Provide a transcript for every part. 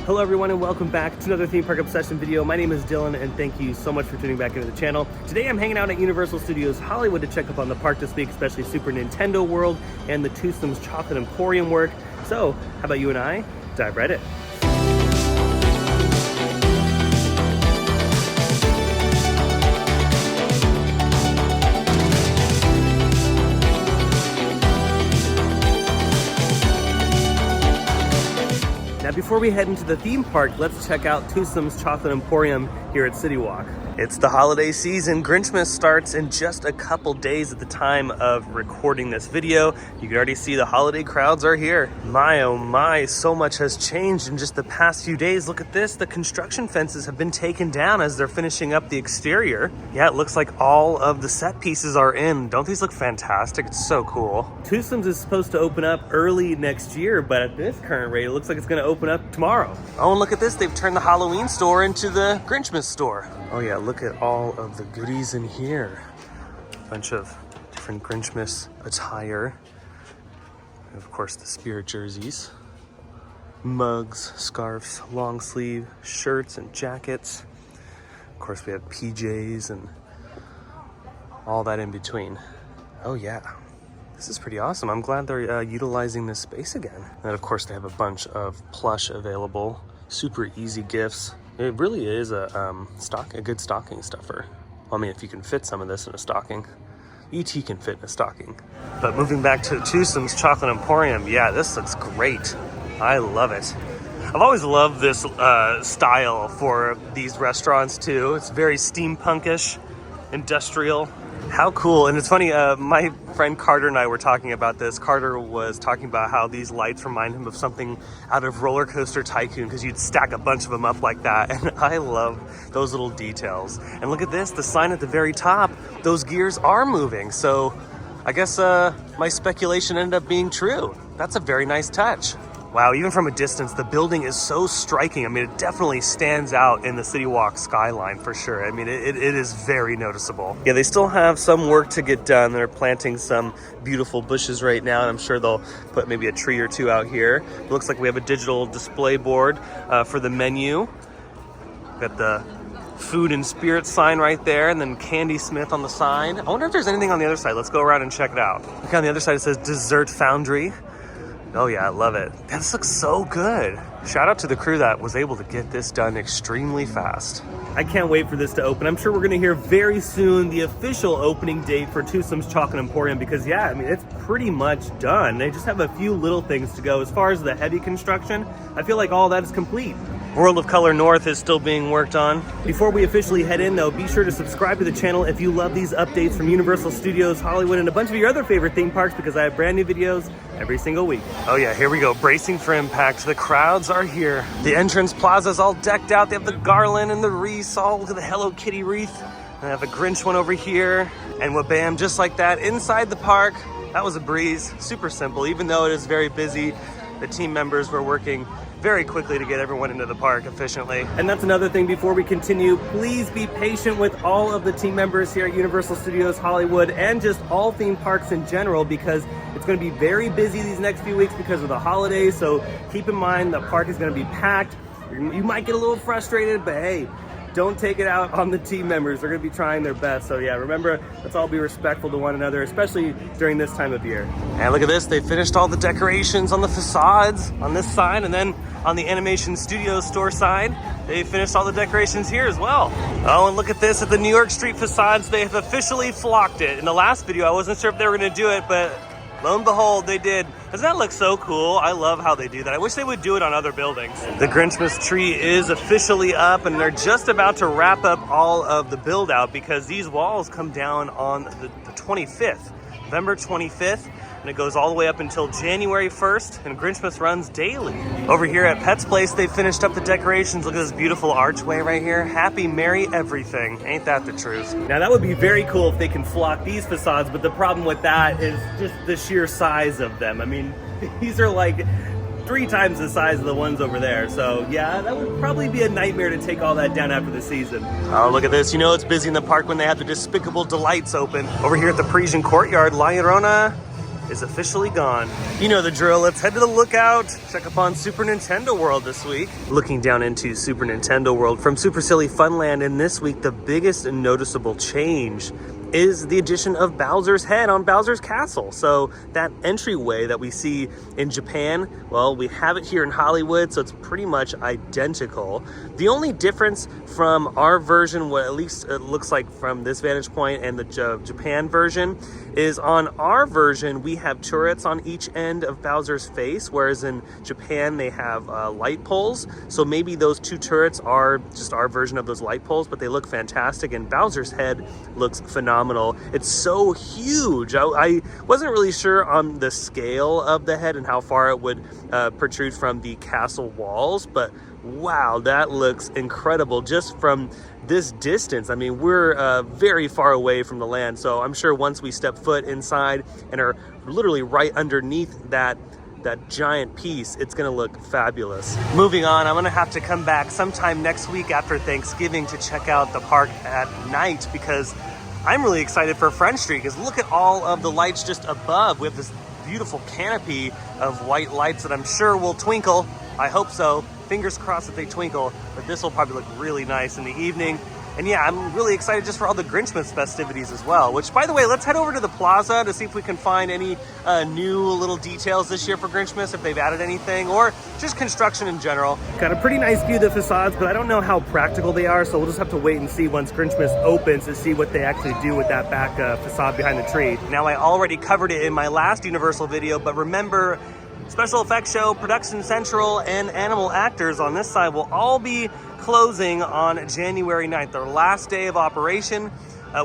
Hello everyone and welcome back to another Theme Park Obsession video. My name is Dylan and thank you so much for tuning back into the channel. Today I'm hanging out at Universal Studios Hollywood to check up on the park this week, especially Super Nintendo World and the Toothsomes Chocolate Emporium work. So how about you and I dive right in. Now before we head into the theme park, let's check out Toothsomes Chocolate Emporium here at City Walk. It's the holiday season. Grinchmas starts in just a couple days at the time of recording this video. You can already see the holiday crowds are here. My oh my, so much has changed in just the past few days. Look at this, the construction fences have been taken down as they're finishing up the exterior. Yeah, it looks like all of the set pieces are in. Don't these look fantastic? It's so cool. Toothsomes is supposed to open up early next year, but at this current rate, it looks like it's gonna open up tomorrow. Oh, and look at this, they've turned the Halloween store into the Grinchmas store. Oh yeah, look at all of the goodies in here. A bunch of different Grinchmas attire. And of course the spirit jerseys. Mugs, scarves, long sleeve shirts and jackets. Of course we have PJs and all that in between. Oh yeah, this is pretty awesome. I'm glad they're utilizing this space again. And of course they have a bunch of plush available. Super easy gifts. It really is a good stocking stuffer. Well, I mean, if you can fit some of this in a stocking, E.T. can fit in a stocking. But moving back to Toothsomes Chocolate Emporium, yeah, this looks great. I love it. I've always loved this style for these restaurants too. It's very steampunkish, industrial. How cool. And it's funny, my friend Carter and I were talking about this. Carter was talking about how these lights remind him of something out of Roller Coaster Tycoon because you'd stack a bunch of them up like that. And I love those little details. And look at this, the sign at the very top, those gears are moving. So I guess my speculation ended up being true. That's a very nice touch. Wow, even from a distance, the building is so striking. I mean, it definitely stands out in the City Walk skyline for sure. I mean, it is very noticeable. Yeah, they still have some work to get done. They're planting some beautiful bushes right now, and I'm sure they'll put maybe a tree or two out here. It looks like we have a digital display board for the menu. Got the food and spirit sign right there, and then Candy Smith on the sign. I wonder if there's anything on the other side. Let's go around and check it out. Okay, on the other side it says Dessert Foundry. Oh yeah, I love it. This looks so good. Shout out to the crew that was able to get this done extremely fast. I can't wait for this to open. I'm sure we're gonna hear very soon the official opening date for Toothsomes Chocolate Emporium because yeah, I mean, it's pretty much done. They just have a few little things to go. As far as the heavy construction, I feel like all that is complete. World of Color North is still being worked on. Before we officially head in though, be sure to subscribe to the channel if you love these updates from Universal Studios Hollywood and a bunch of your other favorite theme parks because I have brand new videos every single week. Oh yeah, here we go, bracing for impact. The crowds are here. The entrance plaza's all decked out. They have the garland and the wreaths, all look at the Hello Kitty wreath. And I have a Grinch one over here. And wha-bam, just like that, inside the park. That was a breeze, super simple. Even though it is very busy, the team members were working very quickly to get everyone into the park efficiently. And that's another thing before we continue, please be patient with all of the team members here at Universal Studios Hollywood and just all theme parks in general because it's going to be very busy these next few weeks because of the holidays. So keep in mind the park is going to be packed. You might get a little frustrated, but hey, don't take it out on the team members. They're gonna be trying their best. So yeah, remember, let's all be respectful to one another, especially during this time of year. And look at this, they finished all the decorations on the facades on this side, and then on the Animation Studios store side, they finished all the decorations here as well. Oh, and look at this, at the New York Street facades, they have officially flocked it. In the last video, I wasn't sure if they were gonna do it, but lo and behold, they did. Doesn't that look so cool? I love how they do that. I wish they would do it on other buildings. The Grinchmas tree is officially up and they're just about to wrap up all of the build out because these walls come down on the 25th, November 25th. And it goes all the way up until January 1st, and Grinchmas runs daily. Over here at Pet's Place, they finished up the decorations. Look at this beautiful archway right here. Happy, merry everything. Ain't that the truth? Now that would be very cool if they can flock these facades, but the problem with that is just the sheer size of them. I mean, these are like 3 times the size of the ones over there. So yeah, that would probably be a nightmare to take all that down after the season. Oh, look at this. You know it's busy in the park when they have the Despicable Delights open. Over here at the Parisian Courtyard, La Llorona is officially gone. You know the drill, let's head to the lookout. Check up on Super Nintendo World this week. Looking down into Super Nintendo World from Super Silly Funland, and this week the biggest and noticeable change is the addition of Bowser's head on Bowser's Castle. So that entryway that we see in Japan, well, we have it here in Hollywood, so it's pretty much identical. The only difference from our version, what at least it looks like from this vantage point, and the Japan version, is on our version we have turrets on each end of Bowser's face, whereas in Japan they have light poles. So maybe those two turrets are just our version of those light poles, but they look fantastic, and Bowser's head looks phenomenal. It's so huge. I wasn't really sure on the scale of the head and how far it would protrude from the castle walls, but wow, that looks incredible just from this distance. I mean, we're very far away from the land, so I'm sure once we step foot inside and are literally right underneath that giant piece, it's gonna look fabulous. Moving on, I'm gonna have to come back sometime next week after Thanksgiving to check out the park at night, because I'm really excited for French Street, because look at all of the lights just above. We have this beautiful canopy of white lights that I'm sure will twinkle. I hope so. Fingers crossed that they twinkle, but this will probably look really nice in the evening. And yeah, I'm really excited just for all the Grinchmas festivities as well, which, by the way, let's head over to the plaza to see if we can find any new little details this year for Grinchmas, if they've added anything, or just construction in general. Got a pretty nice view of the facades, but I don't know how practical they are, so we'll just have to wait and see once Grinchmas opens to see what they actually do with that back facade behind the tree. Now, I already covered it in my last Universal video, but remember, Special Effects Show, Production Central, and Animal Actors on this side will all be closing on January 9th. Their last day of operation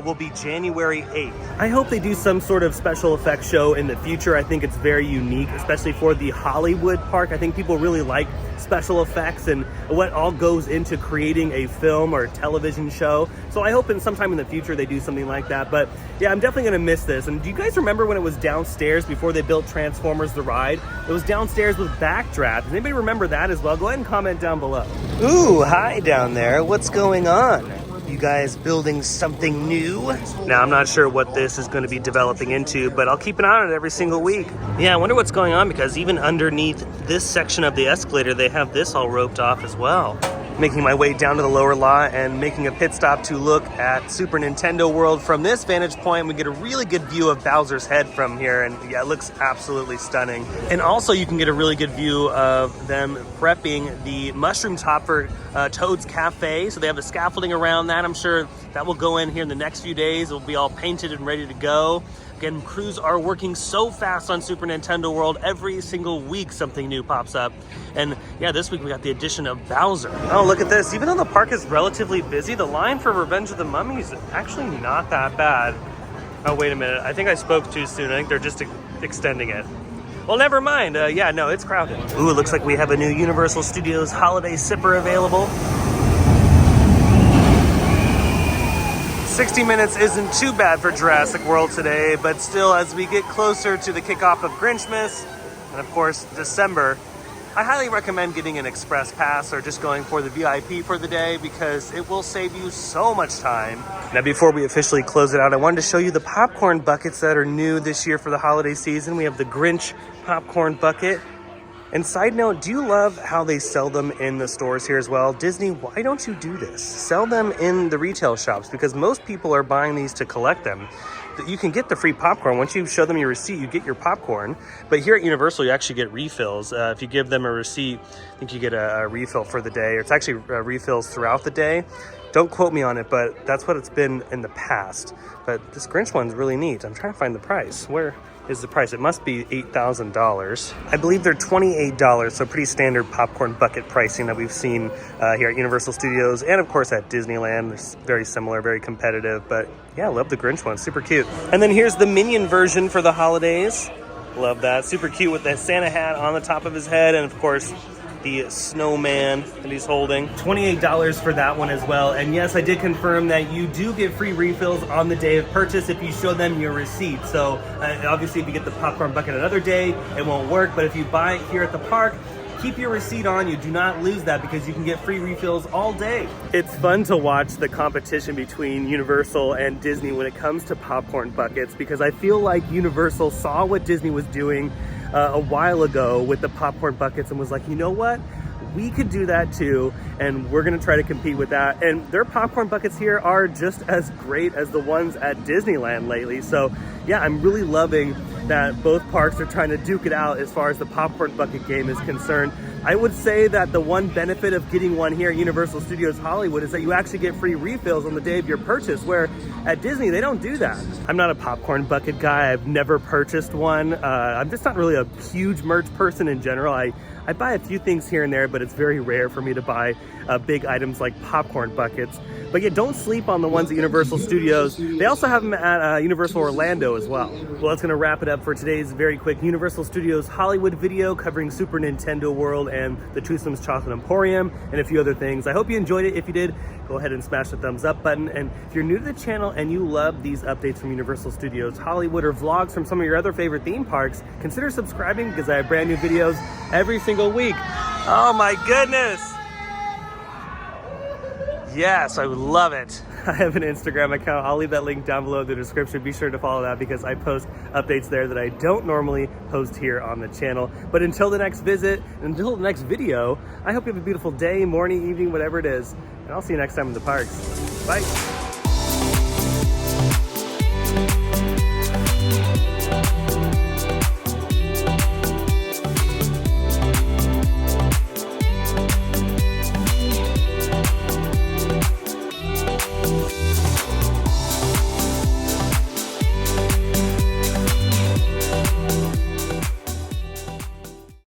will be January 8th. I hope they do some sort of special effects show in the future. I think it's very unique, especially for the Hollywood park. I think people really like special effects and what all goes into creating a film or television show. So I hope sometime in the future they do something like that. But yeah, I'm definitely gonna miss this. And do you guys remember when it was downstairs before they built Transformers the Ride? It was downstairs with backdraft. Does anybody remember that as well? Go ahead and comment down below. Ooh, hi down there. What's going on? You guys building something new? Now, I'm not sure what this is going to be developing into, but I'll keep an eye on it every single week. Yeah, I wonder what's going on, because even underneath this section of the escalator, they have this all roped off as well. Making my way down to the lower lot and making a pit stop to look at Super Nintendo World from this vantage point. We get a really good view of Bowser's head from here, and yeah, it looks absolutely stunning. And also you can get a really good view of them prepping the mushroom top for Toad's Cafe. So they have the scaffolding around that. I'm sure that will go in here in the next few days. It will be all painted and ready to go. Again, crews are working so fast on Super Nintendo World. Every single week something new pops up. And yeah, this week we got the addition of Bowser. Oh, look at this. Even though the park is relatively busy, the line for Revenge of the Mummy is actually not that bad. Oh, wait a minute. I think I spoke too soon. I think they're just extending it. Well, never mind. Yeah, no, it's crowded. Ooh, it looks like we have a new Universal Studios holiday sipper available. 60 minutes isn't too bad for Jurassic World today, but still, as we get closer to the kickoff of Grinchmas, and of course, December, I highly recommend getting an express pass or just going for the VIP for the day, because it will save you so much time. Now, before we officially close it out, I wanted to show you the popcorn buckets that are new this year for the holiday season. We have the Grinch popcorn bucket. And side note, do you love how they sell them in the stores here as well? Disney, why don't you do this? Sell them in the retail shops, because most people are buying these to collect them. You can get the free popcorn. Once you show them your receipt, you get your popcorn. But here at Universal, you actually get refills. If you give them a receipt, I think you get a refill for the day. Or it's actually refills throughout the day. Don't quote me on it, but that's what it's been in the past. But this Grinch one's really neat. I'm trying to find the price. Where is the price? It must be $8,000. I believe they're $28, so pretty standard popcorn bucket pricing that we've seen here at Universal Studios, and of course at Disneyland. It's very similar, very competitive, but yeah, I love the Grinch one, super cute. And then here's the Minion version for the holidays. Love that, super cute with the Santa hat on the top of his head, and of course the snowman that he's holding. $28 for that one as well. And yes, I did confirm that you do get free refills on the day of purchase if you show them your receipt. So obviously if you get the popcorn bucket another day, it won't work. But if you buy it here at the park, keep your receipt on you. Do not lose that because you can get free refills all day. It's fun to watch the competition between Universal and Disney when it comes to popcorn buckets, because I feel like Universal saw what Disney was doing a while ago with the popcorn buckets and was like, you know what? We could do that too, and we're gonna try to compete with that. And their popcorn buckets here are just as great as the ones at Disneyland lately. So yeah, I'm really loving that both parks are trying to duke it out as far as the popcorn bucket game is concerned. I would say that the one benefit of getting one here at Universal Studios Hollywood is that you actually get free refills on the day of your purchase, where at Disney, they don't do that. I'm not a popcorn bucket guy. I've never purchased one. I'm just not really a huge merch person in general. I buy a few things here and there, but it's very rare for me to buy big items like popcorn buckets. But yeah, don't sleep on the ones at Universal Studios. They also have them at Universal Orlando as well. Well, that's gonna wrap it up for today's very quick Universal Studios Hollywood video covering Super Nintendo World and the Toothsomes Chocolate Emporium and a few other things. I hope you enjoyed it. If you did, go ahead and smash the thumbs up button. And if you're new to the channel and you love these updates from Universal Studios Hollywood or vlogs from some of your other favorite theme parks, consider subscribing because I have brand new videos every single week. Oh my goodness. Yes, I would love it. I have an Instagram account. I'll leave that link down below in the description. Be sure to follow that because I post updates there that I don't normally post here on the channel. But until the next visit, until the next video, I hope you have a beautiful day, morning, evening, whatever it is. And I'll see you next time in the parks. Bye.